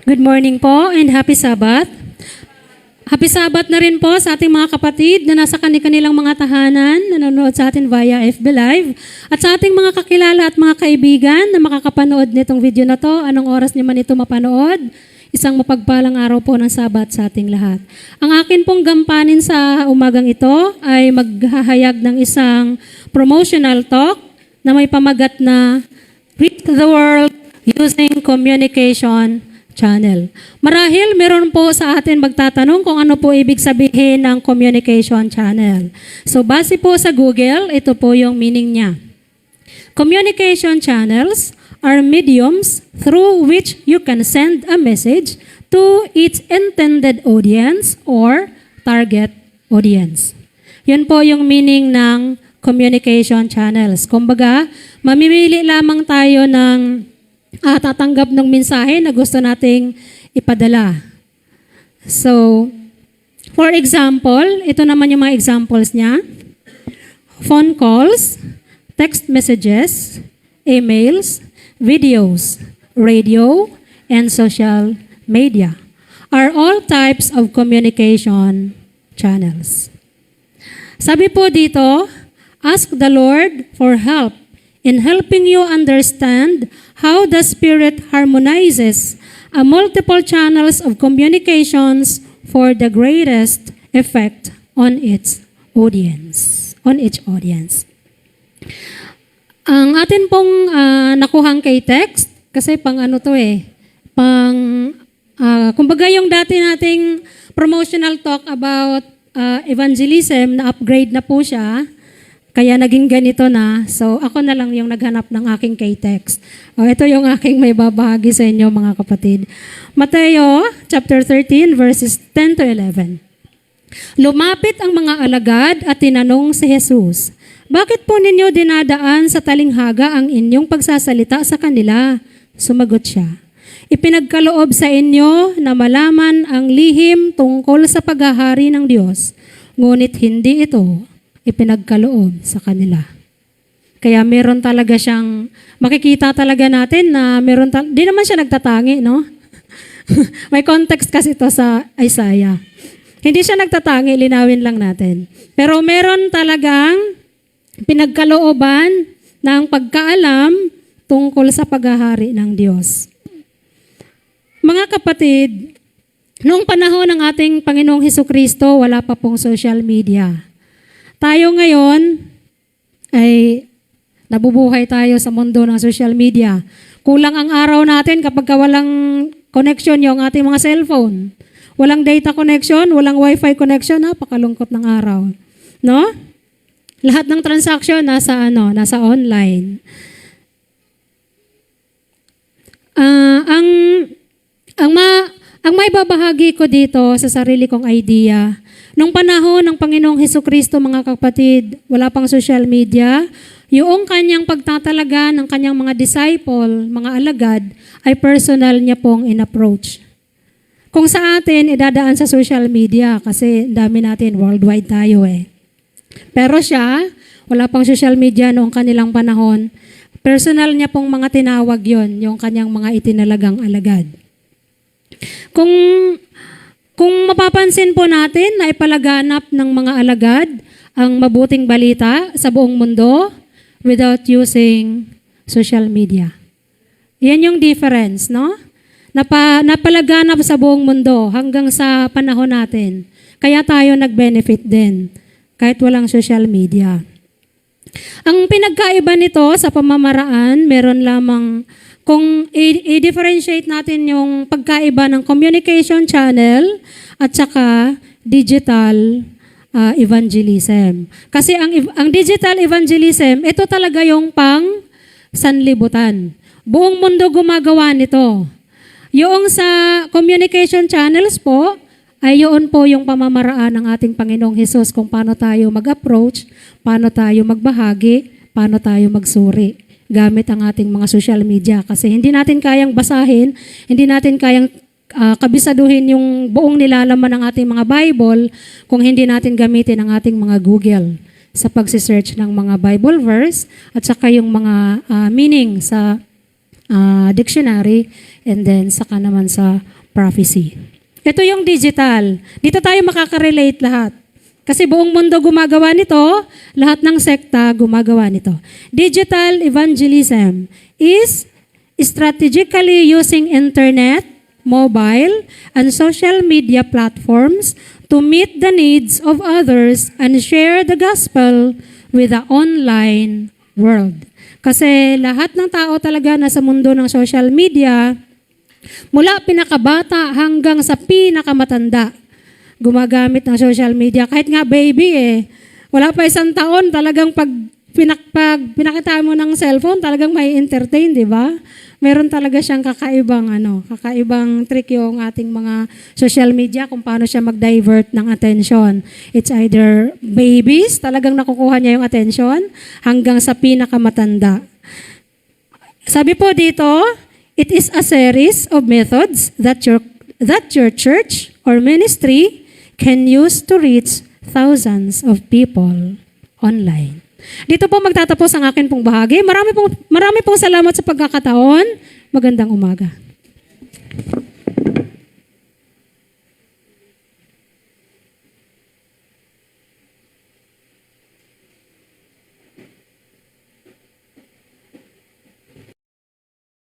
Good morning po and happy Sabbath. Happy Sabbath na rin po sa ating mga kapatid na nasa kanilang mga tahanan, nanonood sa atin via FB Live, at sa ating mga kakilala at mga kaibigan na makakapanood nitong video na to, anong oras niyo man ito mapanood, isang mapagpalang araw po ng Sabat sa ating lahat. Ang akin pong gampanin sa umagang ito ay maghahayag ng isang promotional talk na may pamagat na Reach the World Using Communication Channel. Marahil meron po sa atin magtatanong kung ano po ibig sabihin ng communication channel. So base po sa Google, ito po yung meaning niya. Communication channels are mediums through which you can send a message to its intended audience or target audience. Yun po yung meaning ng communication channels. Kumbaga, mamimili lamang tayo ng tatanggap ng mensahe na gusto nating ipadala. So, for example, ito naman yung mga examples niya. Phone calls, text messages, emails, videos, radio, and social media are all types of communication channels. Sabi po dito, ask the Lord for help in helping you understand how the Spirit harmonizes multiple channels of communications for the greatest effect on its audience. Ang atin pong nakuhang kay text, kasi pang ano to kumbaga yung dati nating promotional talk about evangelism, na upgrade na po siya. Kaya naging ganito na. So, ako na lang yung naghanap ng aking K-text. Ito yung aking may babahagi sa inyo, mga kapatid. Mateo, chapter 13, verses 10 to 11. Lumapit ang mga alagad at tinanong si Jesus, bakit po ninyo dinadaan sa talinghaga ang inyong pagsasalita sa kanila? Sumagot siya, ipinagkaloob sa inyo na malaman ang lihim tungkol sa paghahari ng Diyos, ngunit hindi ito ipinagkaloob sa kanila. Kaya meron talaga siyang, makikita talaga natin na meron, di naman siya nagtatangi, no? May context kasi ito sa Isaiah. Hindi siya nagtatangi, linawin lang natin. Pero meron talagang pinagkalooban ng pagkaalam tungkol sa paghahari ng Diyos. Mga kapatid, noong panahon ng ating Panginoong Hesukristo, wala pa pong social media. Tayo ngayon ay nabubuhay tayo sa mundo ng social media. Kulang ang araw natin kapag walang connection yung ating mga cellphone. Walang data connection, walang wifi connection, napakalungkot ng araw. No? Lahat ng transaction nasa online. Ang may babahagi ko dito sa sarili kong idea, nung panahon ng Panginoong Hesukristo, mga kapatid, wala pang social media, yung kanyang pagtatalaga ng kanyang mga disciple, mga alagad, ay personal niya pong in-approach. Kung sa atin, idadaan sa social media kasi dami natin, worldwide tayo . Pero siya, wala pang social media noong kanilang panahon, personal niya pong mga tinawag yon, yung kanyang mga itinalagang alagad. Kung mapapansin po natin na ipalaganap ng mga alagad ang mabuting balita sa buong mundo without using social media. Yan yung difference, no? Napalaganap sa buong mundo hanggang sa panahon natin. Kaya tayo nag-benefit din kahit walang social media. Ang pinagkaiba nito sa pamamaraan, meron lamang kung i-differentiate natin yung pagkaiba ng communication channel at saka digital evangelism. Kasi ang digital evangelism, ito talaga yung pang sanlibutan. Buong mundo gumagawa nito. Yung sa communication channels po, ay yun po yung pamamaraan ng ating Panginoong Hesus kung paano tayo mag-approach, paano tayo magbahagi, paano tayo magsuri gamit ang ating mga social media. Kasi hindi natin kayang basahin, hindi natin kayang kabisaduhin yung buong nilalaman ng ating mga Bible kung hindi natin gamitin ang ating mga Google sa pagsisearch ng mga Bible verse at saka yung mga meaning sa dictionary and then saka naman sa prophecy. Ito yung digital. Dito tayo makaka-relate lahat. Kasi buong mundo gumagawa nito, lahat ng sekta gumagawa nito. Digital evangelism is strategically using internet, mobile, and social media platforms to meet the needs of others and share the gospel with the online world. Kasi lahat ng tao talaga nasa mundo ng social media, mula pinakabata hanggang sa pinakamatanda, gumagamit ng social media. Kahit nga baby wala pa 1 taon, talagang pag pinakita mo ng cellphone, talagang may entertain, di ba? Meron talaga siyang kakaibang trick yung ating mga social media kung paano siya mag-divert ng attention. It's either babies, talagang nakukuha niya yung attention, hanggang sa pinakamatanda. Sabi po dito, it is a series of methods that your church or ministry can use to reach thousands of people online. Dito po magtatapos ang akin pong bahagi. Marami pong salamat sa pagkakataon. Magandang umaga.